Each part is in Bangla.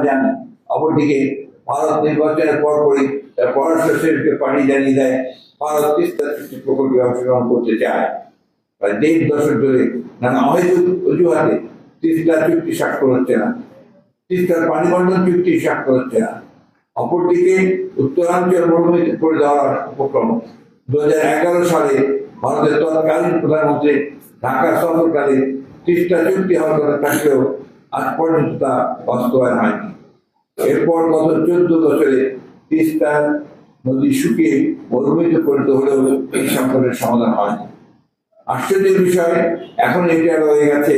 যান। অপরদিকে ভারত নির্বাচনের পরপরই তার পররাষ্ট্র সচিবকে পাঠিয়ে জানিয়ে দেয় ভারত তিস্তা চুক্তি প্রকল্পে অংশগ্রহণ করতে চায়। প্রায় 1.5 দশক ধরে নানা অহেতুক অজুহাতে তিস্তা চুক্তি স্বাক্ষর হচ্ছে না, তিস্তার পানি বন্টন চুক্তি স্বাক্ষর হচ্ছে না। অপরদিকে উত্তরাঞ্চল মরুভূমিতে পড়ে যাওয়ার উপক্রম। 2011 সালে ভারতের তৎকালীন প্রধানমন্ত্রী ঢাকা সফরকালে তিস্তা চুক্তি হওয়ার কথা থাকলেও আজ পর্যন্ত তা বাস্তবায়ন হয়নি। এরপর গত 14 বছরে তিস্তা নদী শুকিয়ে মরুভূমিতে পরিণত হলেও এই সংকটের সমাধান হয়নি। আশ্চর্যের বিষয়, এখন এটা রয়ে গেছে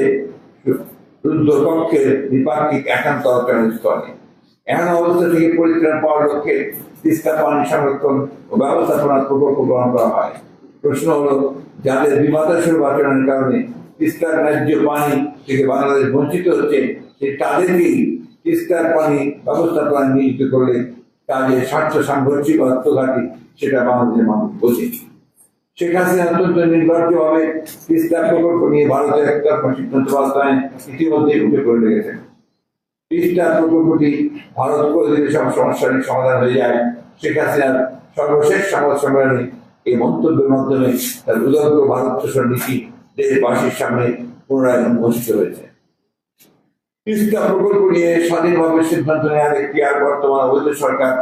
রুদ্ধকক্ষের দ্বিপাক্ষিক একান্ত আলোচনার স্থলে। এমন অবস্থা থেকে পরিত্রাণ পাওয়ার লক্ষ্যে তিস্তা পানি সংরক্ষণ ও ব্যবস্থাপনার প্রকল্প গ্রহণ করা হয়। প্রশ্ন হলো, যাদের বিমাতাসুলভ আচরণের কারণে তিস্তার ন্যায্য পানি থেকে বাংলাদেশ বঞ্চিত হচ্ছে, সেই তাদেরকেই তিস্তার পানি ব্যবস্থাপনা নিয়োজিত করলে কাজে স্বার্থ সাংঘর্ষিক আত্মঘাতী সেটা বাংলাদেশের মানুষ বোঝে। শেখ হাসিনা অত্যন্ত নির্লজ্জভাবে তিস্তা প্রকল্প নিয়ে ভারতের একতরফা সিদ্ধান্ত বাস্তবায়ন ইতিমধ্যে উঠে পড়ে লেগেছেন। তিস্তা প্রকল্পটি ভারত করে দিলে সব সমস্যার সমাধান হয়ে যায়। শেখ হাসিনার সর্বশেষ সংবাদ সম্মেলনে এই মন্তব্যের মাধ্যমে তার উদার ভারত শোষণ নীতি দেশবাসীর সামনে পুনরায় উন্মোচিত হয়েছে। তিস্তা প্রকল্প নিয়ে স্বাধীনভাবে সিদ্ধান্ত নেওয়ার এখতিয়ার বর্তমান অবৈধ সরকার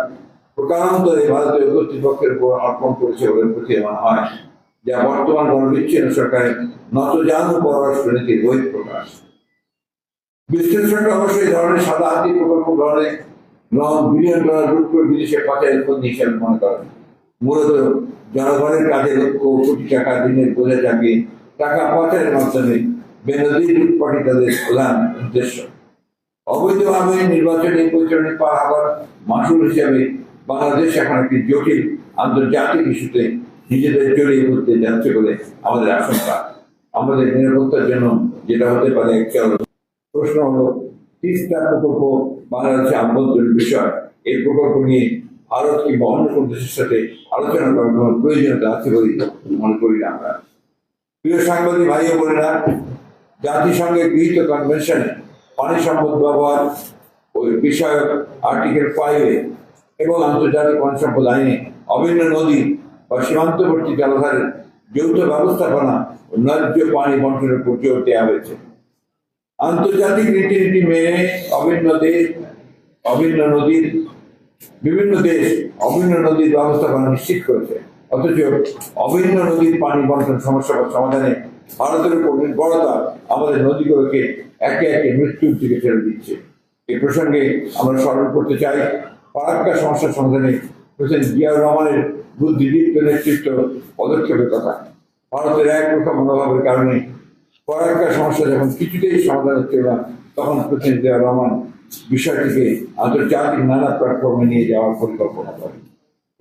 প্রকারান্তরে ভারতীয় কর্তৃপক্ষের উপর অর্পণ করেছে বলে প্রতীয়মান হয়, যা বর্তমান গণবিচ্ছিন্ন সরকারের নতজানু পররাষ্ট্র নীতির বহিঃপ্রকাশ। বিশ্লেষকরা অবশ্যই ধরনের সাদা হাতি প্রকল্প গ্রহণে $9 বিলিয়ন লুট করে বিদেশে পাচারের ফন্দি হিসেবে মনে করেন। মূলত জনগণের কাজে লক্ষ কোটি টাকা দিনের বোঝা চাপিয়ে টাকা পাচারের মাধ্যমে বেনজির লুটপাটই তাদের প্রধান উদ্দেশ্য। অবৈধভাবে নির্বাচনী পরিচালনা পার হওয়ার মাসুল হিসাবে বাংলাদেশ এখন একটি জটিল আন্তর্জাতিক ইস্যুতে নিজেদের জড়িয়ে পড়তে যাচ্ছে বলে আমাদের আশঙ্কা। আমাদের নিরাপত্তার জন্য যেটা হতে পারে একটা প্রশ্ন হলো, তিস্তা প্রকল্প বাংলাদেশের আভ্যন্তরীণ বিষয়। এই প্রকল্প নিয়ে ভারত কিংবা অন্য কোন দেশের সাথে আলোচনা করার কোন প্রয়োজনীয়তা আছে বলে মনে করি না আমরা। প্রিয় সাংবাদিক ভাই ও বোনেরা, জাতিসংঘের গৃহীত কনভেনশনে পানি সম্পদ ব্যবহার ওই বিষয়ক আর্টিকেল 5 এবং আন্তর্জাতিক পানি সম্পদ আইনে অভিন্ন নদী বা সীমান্তবর্তী জলাধারের যৌথ ব্যবস্থাপনা ও ন্যায্য পানি বন্টনের উপর জোর দেওয়া হয়েছে। আন্তর্জাতিক রীতিনীতি মেনে বিভিন্ন দেশ অভিন্ন নদীর ব্যবস্থাপনা নিশ্চিত করেছে, অথচ অভিন্ন নদীর পানি বন্টন সমস্যা সমাধানে ভারতের উপর নির্ভরতা আমাদের নদীগুলোকে একে একে মৃত্যুর দিকে ঠেলে দিচ্ছে। এই প্রসঙ্গে আমরা স্মরণ করতে চাই ফারাক্কা সমস্যা সমাধানে প্রেসিডেন্ট জিয়াউর রহমানের বুদ্ধিদীপ্ত নেতৃত্ব পদক্ষেপের কথা। ভারতের একরকম মনোভাবের কারণে ফারাক্কা সমস্যা যখন কিছুতেই সমাধান হচ্ছে না, তখন প্রেসিডেন্ট জিয়াউর রহমান বিষয়টিকে আন্তর্জাতিক নানা প্ল্যাটফর্মে নিয়ে যাওয়ার পরিকল্পনা করেন।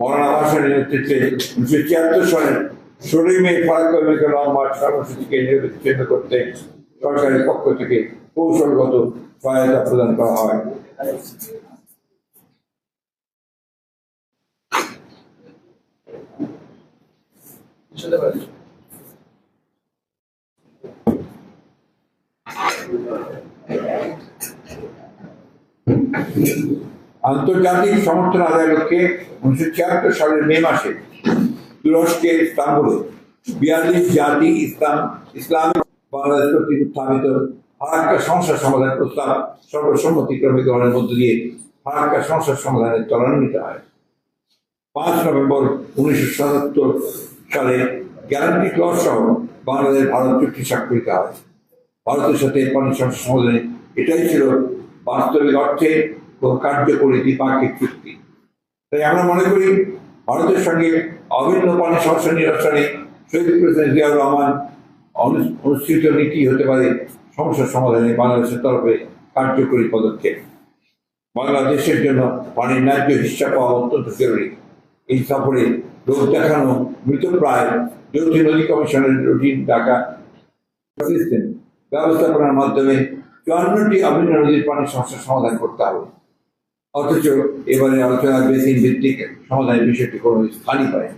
মৌলানা ভাসানীর নেতৃত্বে 1974 সালের 16 মে ফারাক্কা লং মার্চ কর্মসূচিকে নিরবিচ্ছিন্ন করতে সরকারের পক্ষ থেকে কৌশলগত সহায়তা প্রদান করা হয়। আন্তর্জাতিক সমর্থন আদায়ের লক্ষ্যে 1976 সালের মে মাসে তুরস্কের ইস্তাম্বুলে 42 জাতি ইসলামী বাংলাদেশ কর্তৃক উত্থাপিত ফারাক্কা সমস্যা সমাধান প্রস্তাব সর্বসম্মতিক্রমে গ্রহণের মধ্য দিয়ে ফারাক্কা সমস্যা সমাধানের ত্বরান্বিত হয়। 5 নভেম্বর 1977 সালে গ্যারান্টি ক্লজ সহ বাংলাদেশ ভারত চুক্তি স্বাক্ষরিত হয়। ভারতের সাথে পানি সমস্যা সমাধানে এটাই ছিল বাস্তবিক অর্থে কার্যকরী দ্বিপাক্ষিক চুক্তি। তাই আমরা মনে করি ভারতের সঙ্গে অভিন্ন পানি সমস্যা নিরসনে শহীদ প্রেসিডেন্ট জিয়াউর রহমান অনুষ্ঠিত নীতি হতে পারে সমস্যা সমাধানে বাংলাদেশের তরফে কার্যকরী পদক্ষেপ। বাংলাদেশের জন্য পানির ন্যায্য হিস্সা পাওয়া অত্যন্ত জরুরি। এই সফরে লোক দেখানো মৃতপ্রায় যৌথ নদী কমিশনের রুটিন ডাকা সিস্টেম ব্যবস্থাপনার মাধ্যমে 54টি অভিন্ন নদীর পানি সমস্যার সমাধান করতে হবে। অথচ এবারে আলোচনার বেসিন ভিত্তিক সমাধানের বিষয়টি কোনো স্থানই পায়নি।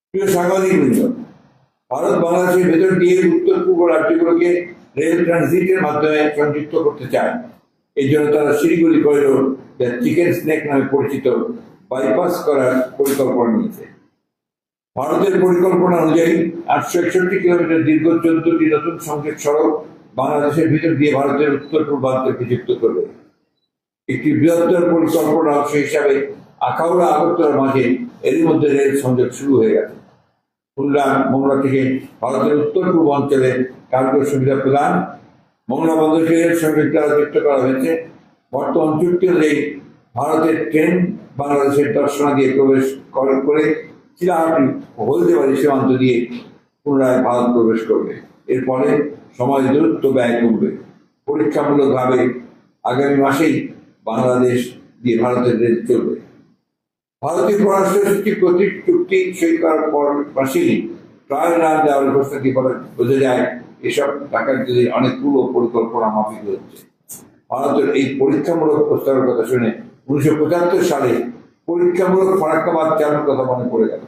প্রিয় সাংবাদিক বৃন্দ, ভারত বাংলাদেশের ভেতর দিয়ে উত্তর পূর্ব রাজ্যগুলোকে রেল ট্রানজিটের মাধ্যমে সংযুক্ত করতে চায়। এই জন্য তারা শিলিগুড়ি করিডোর, যা চিকেন স্নেক নামে পরিচিত, বাইপাস করার পরিকল্পনা নিয়েছে। ভারতের পরিকল্পনা অনুযায়ী 861 কিলোমিটার দীর্ঘ 14টি নতুন সংযোগ সড়ক বাংলাদেশের ভিতর দিয়ে ভারতের উত্তর পূর্বাঞ্চলকে যুক্ত করবে। একটি বৃহত্তর পরিকল্পনা অংশ হিসাবে আখাউড়া আগরতলার মাঝে এরই মধ্যে রেল সংযোগ শুরু হয়ে গেছে। খুলনা মোংলা থেকে ভারতের উত্তর পূর্ব অঞ্চলে কার্গো সুবিধা প্রদান, মোংলা বন্দরকে রেল সংযোগ দ্বারা যুক্ত করা হয়েছে। বর্তমান চুক্তি অনুযায়ী ভারতের ট্রেন বাংলাদেশের দর্শনা দিয়ে প্রবেশ করে চিলাহাটি ও হলদিবাড়ি সীমান্ত দিয়ে পুনরায় ভারত প্রবেশ করবে। এরপরে সময় দূরত্ব ব্যয় কমবে। পরীক্ষামূলকভাবে আগামী মাসেই বাংলাদেশ দিয়ে ভারতের রেল চলবে। ভারতীয় পররাষ্ট্র সচিব কর্তৃক চুক্তি সই করার পর মাসেই ট্রায়াল রান দেওয়ার ঘোষণাটি বোঝা যায় এসব টাকার যদি অনেক পূর্ব পরিকল্পনা মাফিক হচ্ছে। ভারতের এই পরীক্ষামূলক প্রস্তাবের কথা শুনে 1975 সালে পরীক্ষামূলক ফারাক্কাবাদ চালুর কথা মনে পড়ে গেল।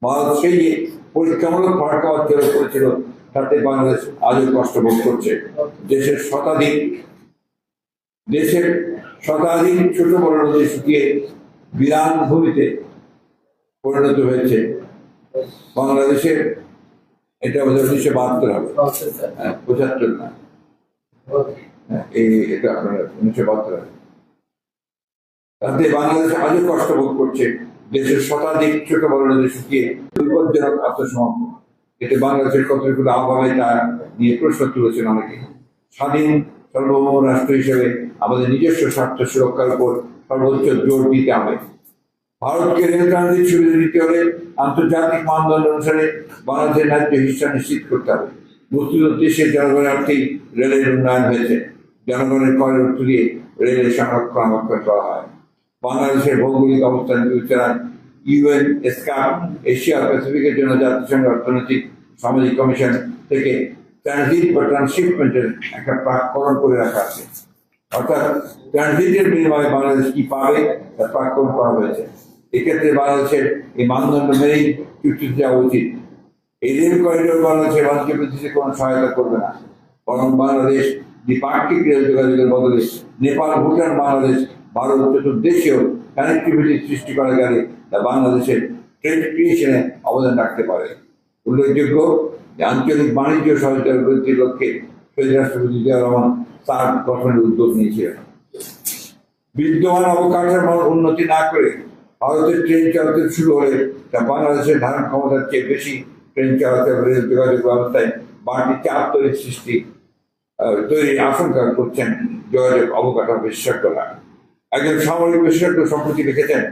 ভারত সেই যে পরীক্ষামূলক ফারাক্কাবাদ চালু করেছিল তাতে বাংলাদেশ আজও কষ্ট ভোগ করছে। দেশের শতাধিক ছোট বড় নদী শুকিয়ে বিরান ভূমিতে পরিণত হয়েছে। বাংলাদেশের এটা 1972 হবে, 75 না, এটা আপনার 1972 হবে। তাতে বাংলাদেশ আজও কষ্ট ভোগ করছে। দেশের শতাধিক ছোট বড় নদী শুকিয়ে বিপজ্জনক আত্মসমর্পণ। এতে বাংলাদেশের কতগুলো আবহাওয়ায় তা নিয়ে প্রশ্ন তুলেছেন অনেকে। স্বাধীন সার্বভৌম রাষ্ট্র হিসেবে আমাদের নিজস্ব স্বার্থ সুরক্ষার উপর সর্বোচ্চ জোর দিতে হবে। ভারতকে রেল ট্রানজিট সুবিধা দিতে হলে আন্তর্জাতিক মানদণ্ড অনুসারে বাংলাদেশের ন্যায্য হিস্সা নিশ্চিত করতে হবে। বস্তুত দেশের জনগণের অর্থেই রেলের উন্নয়ন হয়েছে। জনগণের করের অর্থ দিয়ে রেলের সংরক্ষণ করা হয়। বাংলাদেশের ভৌগোলিক অবস্থান বিবেচনায় ইউএনএসকাপ এশিয়া প্যাসিফিকের জন্য জাতিসংঘ অর্থনৈতিক সামাজিক কমিশন থেকে ট্রানজিট বা ট্রান্সশিপমেন্টের একটা প্রাক্কলন করে রাখা আছে। অর্থাৎ ট্রানজিটের বিনিময়ে বাংলাদেশ কি পাবে তার প্রাক্কলন করা হয়েছে। এক্ষেত্রে বাংলাদেশের এই মানদণ্ড মেনেই চুক্তিতে যাওয়া উচিত। এই রেল করিডোর বাংলাদেশের বাণিজ্য বৃদ্ধিতে কোনো সহায়তা করবে না, বরং বাংলাদেশ দ্বিপাক্ষিক রেল যোগাযোগের বদলে নেপাল, ভুটান, বাংলাদেশ, ভারত চতুর্দেশীয় কানেক্টিভিটি সৃষ্টি করা গেলে তা বাংলাদেশের ট্রেড ক্রিয়েশনে অবদান রাখতে পারে। উল্লেখযোগ্য যে আঞ্চলিক বাণিজ্য সহায়তার বৃদ্ধির লক্ষ্যে শহীদ রাষ্ট্রপতি জিয়া রহমান সার্ক গঠনের উদ্যোগ নিয়েছিলেন। বিদ্যমান অবকাঠামোর উন্নতি না করে ভারতের ট্রেন চলাচল শুরু হলে তা বাংলাদেশের ধারণ ক্ষমতার চেয়ে বেশি ট্রেন চলাচল রেল যোগাযোগ ব্যবস্থায় বাড়তি চাপ তৈরির আশঙ্কা করছেন যোগাযোগ অবকাঠামো বিশেষজ্ঞরা। একজন সামরিক বিশেষজ্ঞ সম্প্রতি লিখেছেন,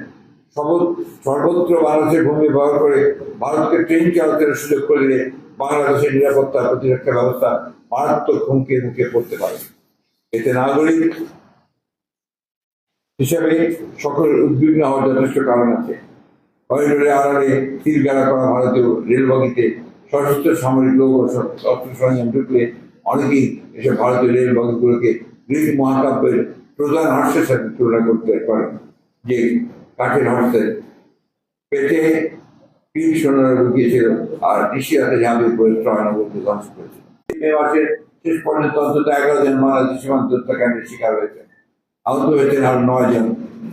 সর্বত্র বাংলাদেশের ভূমি ব্যবহার করে ভারতকে ট্রেন চলাচলের সুযোগ করে দিলে বাংলাদেশের নিরাপত্তা প্রতিরক্ষা ব্যবস্থা মারাত্মক হুমকির মুখে পড়তে পারে। এতে নাগরিক হিসাবে সকলের উদ্বিগ্ন হওয়ার যথেষ্ট কারণ আছে। করিডোরে আড়ালে তীরগাড়া করা ভারতীয় রেলবগিতে সশস্ত্র সামরিক লোক ও অস্ত্র সরঞ্জাম ঢুকলে অনেকেই এসব ভারতীয় রেলবগিগুলোকে গ্রিক মহাকাব্যের প্রধান হর্ষের সাথে তুলনা করতে পারেন, যে কাঠের হর্ষের পেটে তীর সৈন্যরা ঢুকিয়েছিল আর ঋষিরাতে ঝাঁপিয়ে পড়ে ট্রয়নগরকে ধ্বংস করেছিল। মে মাসের শেষ পর্যন্ত অন্তত 11 জন বাংলাদেশ সীমান্ত হত্যাকাণ্ডের শিকার হয়েছে। আহত হয়েছেন আরো 9 জন।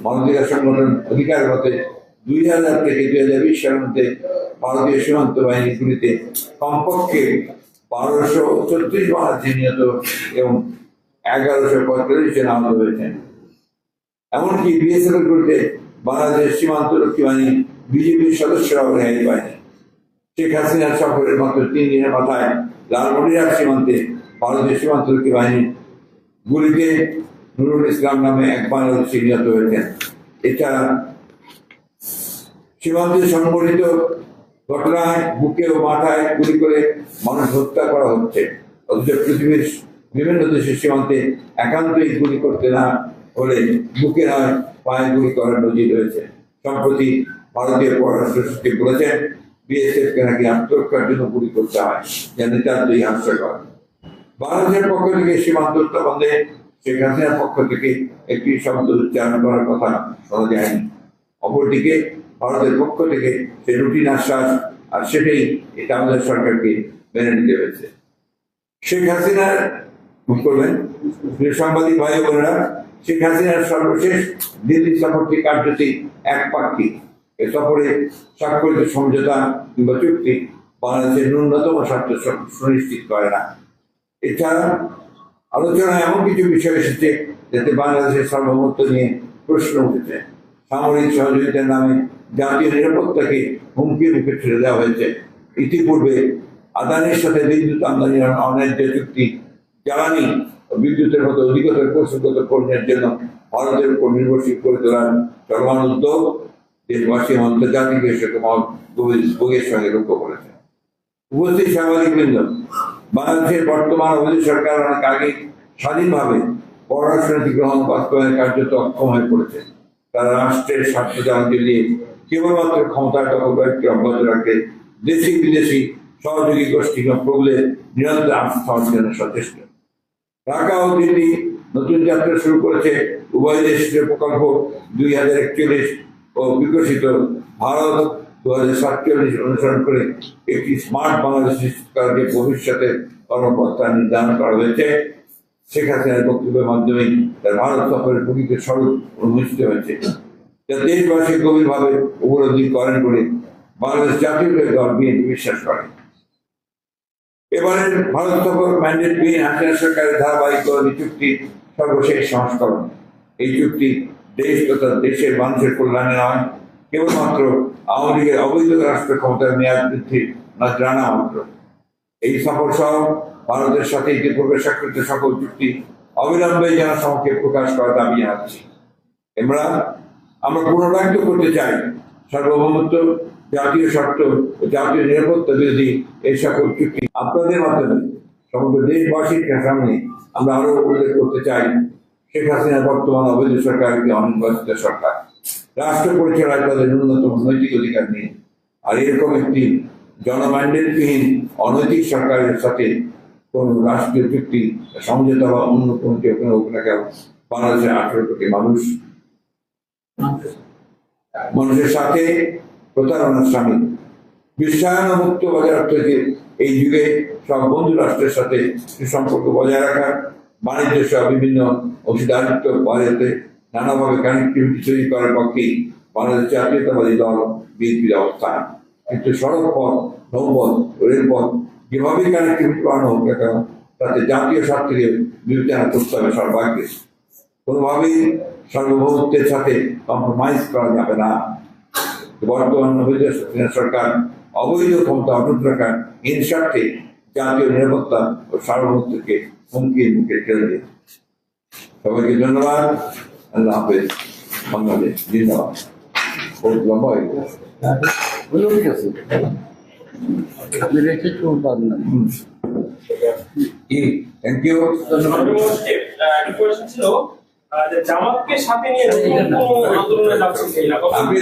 মানবাধিকার সংগঠন অধিকার মতে 2000 থেকে 2020 সালের মধ্যে ভারতীয় সীমান্ত বাহিনীগুলিতে কমপক্ষে 1234 বাংলাদেশি নিহত এবং 1145 জন আহত হয়েছেন। এমনকি বিএসএফ গুলিতে বাংলাদেশ সীমান্ত রক্ষী বাহিনী বিজেপির সদস্যরাও রেহাই পায়নি। শেখ হাসিনার সফরের মাত্র 3 দিনের মাথায় লালমনিরহাট সীমান্তে ভারতীয় সীমান্ত রক্ষী বাহিনীর গুলিতে নুরুল ইসলাম নামে এক বাংলাদেশি নিহত হয়েছেন। এছাড়া সীমান্তে সংঘটিত ঘটনায় বুকে ও মাথায় গুলি করে মানুষ হত্যা করা হচ্ছে। অথচ পৃথিবীর বিভিন্ন দেশের সীমান্তে একান্তই গুলি করতে না হলে বুকে নয় পায়ে গুলি করার নজির রয়েছে। সম্প্রতি ভারতীয় পররাষ্ট্র সচিব বলেছেন, বিএসএফকে নাকি আত্মরক্ষার জন্য গুলি করতে হয়, যা নিতান্তই হাস্যকর। বাংলাদেশের পক্ষ থেকে সীমান্ত হত্যা বন্ধে শেখ হাসিনার পক্ষ থেকে একটি শব্দ উচ্চারণ করার কথা শোনা যায়নি। অপরদিকে ভারতের পক্ষ থেকে সে রুটিন আশ্বাস, আর সেটাই এটা আমাদের সরকারকে মেনে নিতে হয়েছে। শেখ হাসিনার করবেন। প্রিয় সাংবাদিক ভাই বোনেরা, শেখ হাসিনার সর্বশেষ দিল্লি সফরটি কার্যটি একপাক্ষিক। এ সফরে স্বাক্ষরিত সমঝোতা কিংবা চুক্তি বাংলাদেশের ন্যূনতম স্বার্থ সুনিশ্চিত করে না। এছাড়া আলোচনায় এমন কিছু বিষয় এসেছে যাতে বাংলাদেশের সার্বভৌমত্ব নিয়ে প্রশ্ন উঠেছে। সামরিক সহযোগিতার নামে জাতীয় নিরাপত্তাকে হুমকির মুখে ঠেলে দেওয়া হয়েছে। ইতিপূর্বে আদানির সাথে বিদ্যুৎ আমদানির অন্যায্য চুক্তি, জ্বালানি ও বিদ্যুতের মতো অধিকতর কৌশলগত কর্মের জন্য ভারতের উপর নির্ভরশীল করে তোলার চলমান উদ্যোগ দেশবাসী আন্তর্জাতিক গভীর সঙ্গে লক্ষ্য করেছে। উপস্থিত সাংবাদিকবৃন্দ, বাংলাদেশের বর্তমান অবৈধ সরকার অনেক আগে স্বাধীনভাবে পররাষ্ট্রনীতি গ্রহণ বাস্তবায়নের কার্যত অক্ষম হয়ে পড়েছে। তারা রাষ্ট্রের স্বার্থ জানতে দিয়ে কেবলমাত্র ক্ষমতার দখলকে অব্যাহত রাখতে দেশি বিদেশি সহযোগী গোষ্ঠী প্রবলে নিরন্তর আস্থা অর্জনে সচেষ্ট। ঢাকা ও দিল্লি নতুন যাত্রা শুরু করেছে উভয় দেশের প্রকল্প 2041 ও বিকশিত ভারত 2047 অনুসরণ করে একটি স্মার্ট বাংলাদেশ নিশ্চিত করার যে ভবিষ্যতের কর্মপন্থা নির্ধারণ করা হয়েছে। শেখ হাসিনার বক্তব্যের মাধ্যমে তার ভারত সফরের প্রকৃত স্বরূপ উন্মোচিত হয়েছে, যা দেশবাসী গভীরভাবে উপলব্ধি করেন বলে বাংলাদেশ জাতীয় দল বিএনপি বিশ্বাস করে। এবারের ভারত সফর ম্যান্ডেটবিহীন হাসিনা সরকারের ধারাবাহিক চুক্তির সর্বশেষ সংস্করণ। এই চুক্তি দেশ তথা দেশের মানুষের কল্যাণে নয়, কেবলমাত্র আওয়ামী লীগের অবৈধ রাষ্ট্র ক্ষমতার মেয়াদ বৃদ্ধির নজরানা মাত্র। এই সফর সহ ভারতের সাথে ইতিপূর্বে স্বাক্ষরিত সকল চুক্তি অবিলম্বে যেন সমক্ষে প্রকাশ করার দাবি জানাচ্ছি। আমরা পুনরাবৃত্ত করতে চাই, সার্বভৌমত্ব, জাতীয় স্বার্থ ও জাতীয় নিরাপত্তা বিরোধী এই সকল চুক্তি আপনাদের মাধ্যমে সমগ্র দেশবাসীর সামনে আমরা আরো উল্লেখ করতে চাই। শেখ হাসিনার বর্তমান অবৈধ সরকার একটি অনির্বাচিত সরকার, রাষ্ট্র পরিচালনায় তাদের ন্যূনতম নৈতিক অধিকার নেই। আর এরকম একটি জনম্যান্ডেটবিহীন অনৈতিক সরকারের সাথে কোন রাষ্ট্রীয় চুক্তি, সমঝোতা বা অন্য কোনো কেউ হোক না কেন, বাংলাদেশের 18 কোটি মানুষের সাথে প্রতারণার সামিল। বিশ্বায়ন মুক্ত বজায় রাখতে এই যুগে সব বন্ধু রাষ্ট্রের সাথে সুসম্পর্ক বজায় রাখার, বাণিজ্য সহ বিভিন্ন অংশীদারিত্ব বাড়াতে নানাভাবে কানেক্টিভিটি তৈরি করার পক্ষেই বাংলাদেশ জাতীয়তাবাদী দল বিএনপির অবস্থান। কিন্তু সড়ক পথ, নৌপথ, রেলপথ যেভাবেই কানেক্টিভিটি বাড়ানো হোক না কেন, তাতে জাতীয় স্বার্থকে বিবেচনা করতে হবে সর্বাগ্রে। কোনোভাবেই সার্বভৌমত্বের সাথে কম্প্রোমাইজ করা যাবে না। বর্তমান সরকার অবৈধ ক্ষমতা অটুট রাখার স্বার্থে জাতীয় নিরাপত্তা ও সার্বভৌমত্বকে হুমকির মুখে ঠেলে দিয়েছে। সবাইকে ধন্যবাদ। আল্লাহ হাফেজ। বাংলাদেশ জিন্দাবাদ। বহুত লম্বা হয়ে গেছে। ঠিক আছে, আপনি রেখে থ্যাংক ইউ। ছিল জামাতকে সাথে নিয়ে আন্দোলনে যাচ্ছেন। আপনি